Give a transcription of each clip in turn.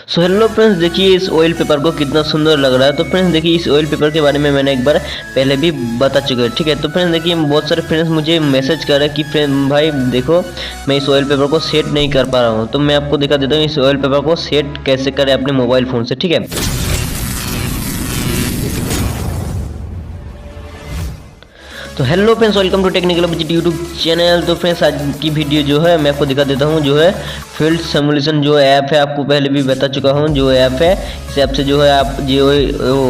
So hello friends, देखिए इस oil paper को कितना सुंदर लग रहा है। तो फ्रेंड्स देखिए इस ऑयल पेपर के बारे में मैंने एक बार पहले भी बता चुका है, ठीक है। तो फ्रेंड्स देखिए बहुत सारे फ्रेंड्स मुझे मैसेज कर रहे हैं कि फ्रेंड भाई देखो मैं इस ऑयल पेपर को सेट नहीं कर पा रहा हूँ। तो मैं आपको दिखा देता हूँ इस ऑयल पेपर को सेट कैसे करें अपने मोबाइल फ़ोन से, ठीक है। तो hello friends, welcome to technical budget YouTube channel. तो फ्रेंड्स आज की वीडियो जो है मैं आपको दिखा देता हूँ जो है फील्ड सिमुलेशन जो ऐप है, आपको पहले भी बता चुका हूँ। जो ऐप है इस ऐप से जो है आप जो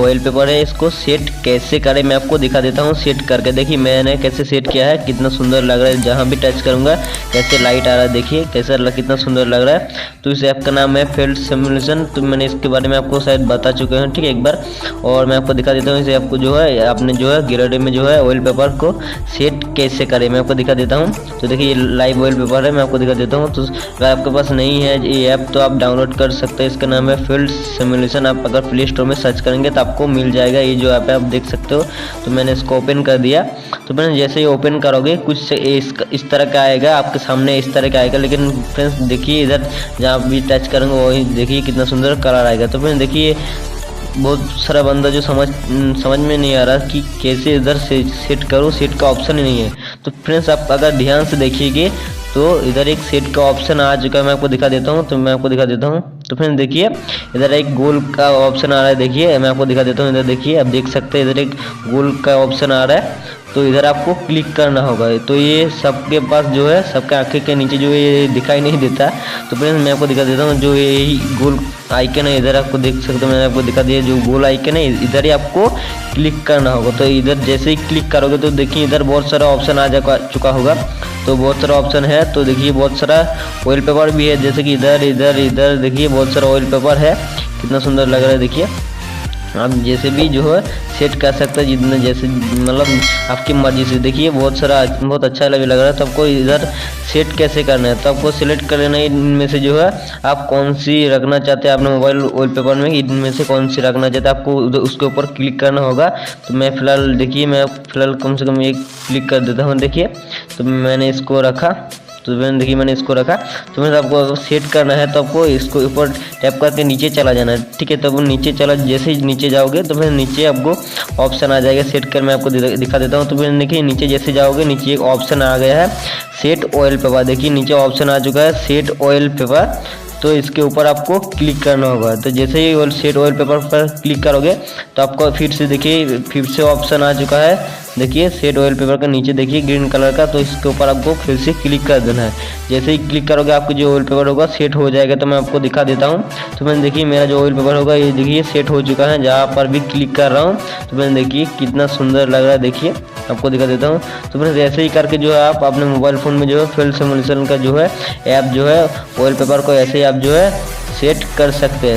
ऑयल पेपर है इसको सेट कैसे करें मैं आपको दिखा देता हूँ सेट करके। देखिए मैंने कैसे सेट किया है, कितना सुंदर लग रहा है। जहाँ भी टच करूँगा कैसे लाइट आ रहा है, देखिए कैसा कितना सुंदर लग रहा है। तो इस ऐप का नाम है फील्ड सिमुलेशन। तो मैंने इसके बारे में आपको शायद बता चुके हैं, ठीक है, एक बार। और मैं आपको दिखा देता हूँ इस ऐप को जो है आपने जो है गैलरी में जो है ऑयल पेपर को सेट कैसे करें मैं आपको दिखा देता हूं। तो देखिए ये लाइव ऑयल पेपर है, मैं आपको दिखा देता हूं। तो अगर आपके पास नहीं है ये ऐप तो आप डाउनलोड कर सकते हैं। इसका नाम है फील्ड सिमुलेशन। आप अगर प्ले स्टोर में सर्च करेंगे तो आपको मिल जाएगा ये जो ऐप है, आप देख सकते हो। तो मैंने इसको ओपन कर दिया। तो मैंने जैसे ही ओपन करोगे कुछ इस तरह का आएगा आपके सामने, इस तरह का आएगा। लेकिन फ्रेंड्स देखिए इधर जहाँ भी टच करेंगे वही देखिए कितना सुंदर कलर आएगा। तो फ्रेंड्स देखिए बहुत सारा बंदा जो समझ में नहीं आ रहा कि कैसे इधर से सेट करो, सेट का ऑप्शन ही नहीं है। तो फ्रेंड्स आप अगर ध्यान से देखिएगा तो इधर एक सेट का ऑप्शन आ चुका है, मैं आपको दिखा देता हूँ। तो मैं आपको दिखा देता हूँ। तो फ्रेंड्स देखिए इधर एक गोल का ऑप्शन आ रहा है, देखिए मैं आपको दिखा देता हूँ। इधर देखिए आप देख सकते हैं इधर एक गोल का ऑप्शन आ रहा है। तो इधर आपको क्लिक करना होगा। तो ये सबके पास जो है सबके आंखें के नीचे जो ये दिखाई नहीं देता। तो फ्रेंड्स मैं आपको दिखा देता हूँ जो ये गोल आइकन है इधर आपको देख सकते हो। मैंने आपको दिखा दिया जो गोल आइकन है इधर ही आपको क्लिक करना होगा। तो इधर जैसे ही क्लिक करोगे तो देखिए इधर बहुत सारा ऑप्शन आ चुका होगा। तो बहुत सारा ऑप्शन है। तो देखिए बहुत सारा ऑयल पेपर भी है, जैसे कि इधर इधर इधर देखिए बहुत सारा ऑयल पेपर है। कितना सुंदर लग रहा है, देखिए आप जैसे भी जो है सेट कर सकते हैं जितने जैसे मतलब आपकी मर्जी से। देखिए बहुत सारा बहुत अच्छा लग रहा है। तो आपको इधर सेट कैसे करना है तो आपको सिलेक्ट कर लेना है इनमें से जो है आप कौन सी रखना चाहते हैं अपने मोबाइल वॉल पेपर में, इनमें से कौन सी रखना चाहते हैं आपको उसके ऊपर क्लिक करना होगा। तो मैं फ़िलहाल देखिए मैं फ़िलहाल कम से कम एक क्लिक कर देता हूँ। देखिए तो मैंने इसको रखा। तो देखिए मैंने इसको रखा। तो मैंने आपको सेट करना है तो आपको इसको ऊपर टैप करके नीचे चला जाना है, ठीक है। तो वो नीचे चला, जैसे ही नीचे जाओगे तो फिर नीचे आपको ऑप्शन आ जाएगा सेट कर। मैं आपको दिखा देता हूँ। तो फिर देखिए नीचे जैसे जाओगे नीचे एक ऑप्शन आ गया है सेट ऑयल पेपर। देखिए नीचे ऑप्शन आ चुका है सेट ऑयल पेपर। तो इसके ऊपर आपको क्लिक करना होगा। तो जैसे ही सेट ऑयल पेपर पर क्लिक करोगे तो आपको फिर से देखिए फिर से ऑप्शन आ चुका है, देखिए सेट ऑयल पेपर का नीचे देखिए ग्रीन कलर का। तो इसके ऊपर आपको फिर से क्लिक कर देना है। जैसे ही क्लिक करोगे आपको जो ऑयल पेपर होगा सेट हो जाएगा। तो मैं आपको दिखा देता हूँ। तो मैंने देखिए मेरा जो ऑयल पेपर होगा ये देखिए सेट हो चुका है। जहाँ पर भी क्लिक कर रहा हूँ तो मैंने देखिए कितना सुंदर लग रहा है, देखिए आपको दिखा देता हूँ। तो फ्रेंड्स ऐसे ही करके जो है आप अपने मोबाइल फ़ोन में जो है फील्ड सिमुलेशन का जो है ऐप जो है ऑयल पेपर को ऐसे ही आप जो है सेट कर सकते हैं।